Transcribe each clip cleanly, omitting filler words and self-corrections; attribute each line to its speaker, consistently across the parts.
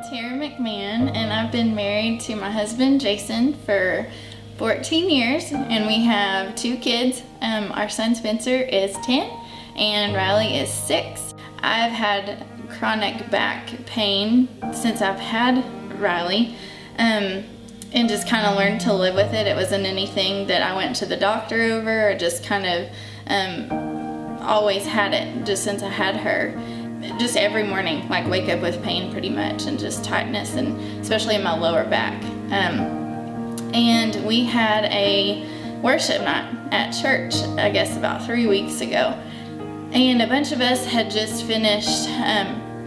Speaker 1: Tara McMahan, and I've been married to my husband Jason for 14 years, and we have 2 kids. Our son Spencer is 10 and Riley is 6. I've had chronic back pain since I've had Riley, and just kind of learned to live with it. It wasn't anything that I went to the doctor over, or just kind of always had it just since I had her. Just every morning, like, wake up with pain pretty much, and just tightness, and especially in my lower back. And we had a worship night at church, I guess about 3 weeks ago. And a bunch of us had just finished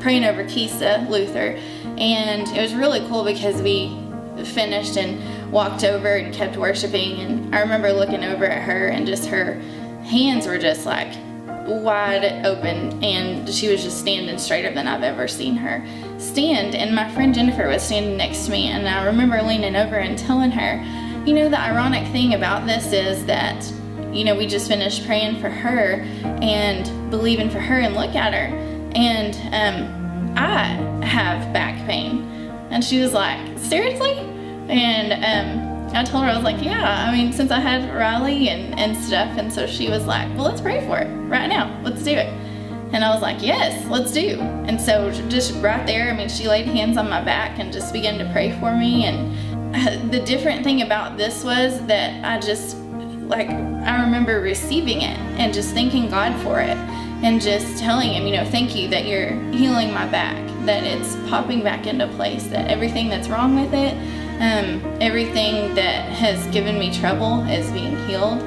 Speaker 1: praying over Kisa Luther. And it was really cool because we finished and walked over and kept worshiping. And I remember looking over at her, and just her hands were just like wide open, and she was just standing straighter than I've ever seen her stand. And my friend Jennifer was standing next to me, and I remember leaning over and telling her, you know, the ironic thing about this is that, you know, we just finished praying for her and believing for her, and look at her, and I have back pain. And she was like, seriously? And I told her, I was like, yeah, I mean, since I had Riley and stuff. And so she was like, well, let's pray for it right now. Let's do it. And I was like, yes, let's do. And so just right there, I mean, she laid hands on my back and just began to pray for me. And the different thing about this was that I just, like, I remember receiving it and just thanking God for it, and just telling him, you know, thank you that you're healing my back, that it's popping back into place, that everything that's wrong with it, everything that has given me trouble is being healed.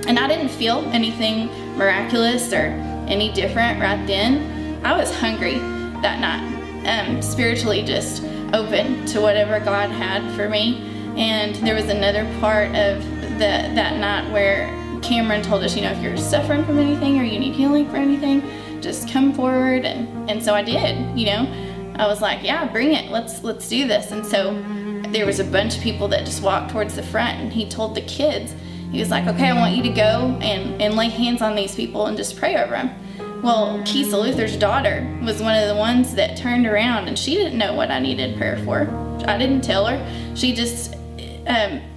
Speaker 1: And I didn't feel anything miraculous or any different right then. I was hungry that night, spiritually just open to whatever God had for me. And there was another part of that night where Cameron told us, you know, if you're suffering from anything or you need healing for anything, just come forward. And so I did, you know. I was like, yeah, bring it. Let's do this. And so there was a bunch of people that just walked towards the front, and he told the kids, he was like, okay, I want you to go and lay hands on these people and just pray over them. Well, Kisa Luther's daughter was one of the ones that turned around, and she didn't know what I needed prayer for. I didn't tell her. She just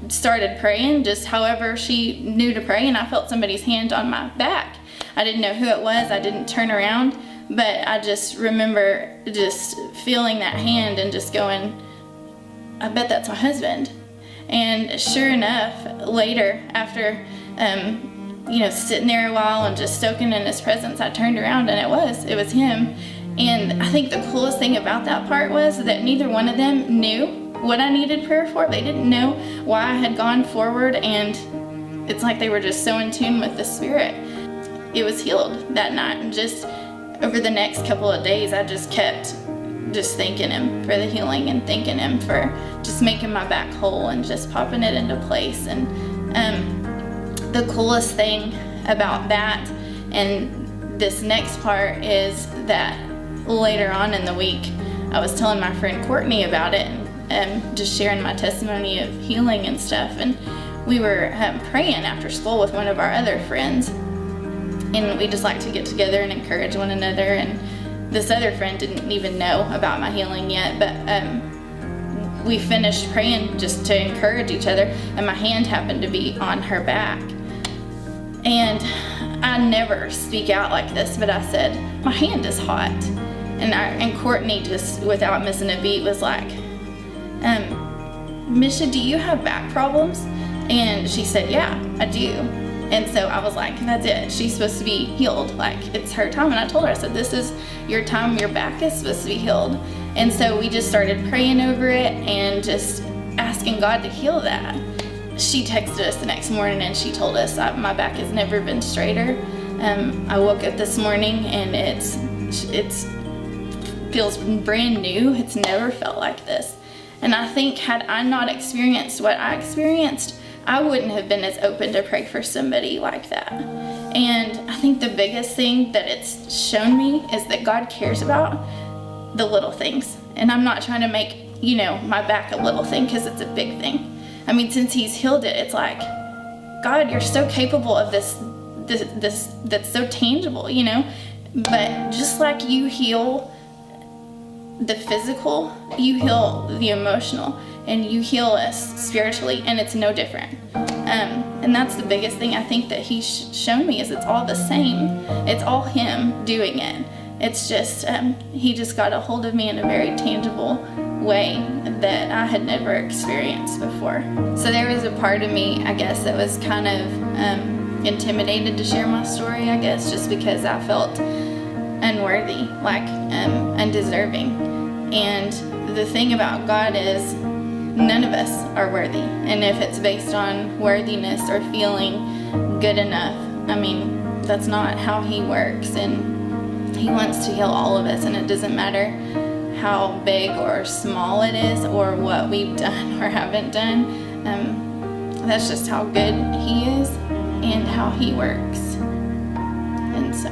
Speaker 1: started praying just however she knew to pray, and I felt somebody's hand on my back. I didn't know who it was. I didn't turn around, but I just remember just feeling that hand and just going, I bet that's my husband. And sure enough, later, after you know, sitting there a while and just soaking in his presence, I turned around and it was him. And I think the coolest thing about that part was that neither one of them knew what I needed prayer for. They didn't know why I had gone forward, and it's like they were just so in tune with the Spirit. It was healed that night, and just over the next couple of days, I just kept just thanking him for the healing, and thanking him for just making my back whole and just popping it into place. And the coolest thing about that and this next part is that later on in the week, I was telling my friend Courtney about it, and just sharing my testimony of healing and stuff. And we were praying after school with one of our other friends, and we just like to get together and encourage one another. And this other friend didn't even know about my healing yet, but we finished praying just to encourage each other, and my hand happened to be on her back. And I never speak out like this, but I said, my hand is hot. And Courtney, just without missing a beat, was like, Misha, do you have back problems? And she said, yeah, I do. And so I was like, that's it. She's supposed to be healed. Like, it's her time. And I told her, I said, this is your time. Your back is supposed to be healed. And so we just started praying over it and just asking God to heal that. She texted us the next morning, and she told us, my back has never been straighter. I woke up this morning, and it feels brand new. It's never felt like this. And I think had I not experienced what I experienced, I wouldn't have been as open to pray for somebody like that. And I think the biggest thing that it's shown me is that God cares about the little things. And I'm not trying to make, you know, my back a little thing, because it's a big thing. I mean, since he's healed it, it's like, God, you're so capable of this that's so tangible, you know? But just like you heal the physical, you heal the emotional, and you heal us spiritually, and it's no different. And that's the biggest thing I think that he's shown me, is it's all the same. It's all him doing it. It's just, he just got a hold of me in a very tangible way that I had never experienced before. So there was a part of me, I guess, that was kind of intimidated to share my story, I guess, just because I felt unworthy, like undeserving. And the thing about God is, none of us are worthy. And if it's based on worthiness or feeling good enough, I mean, that's not how he works. And he wants to heal all of us, and it doesn't matter how big or small it is, or what we've done or haven't done. That's just how good he is and how he works. And so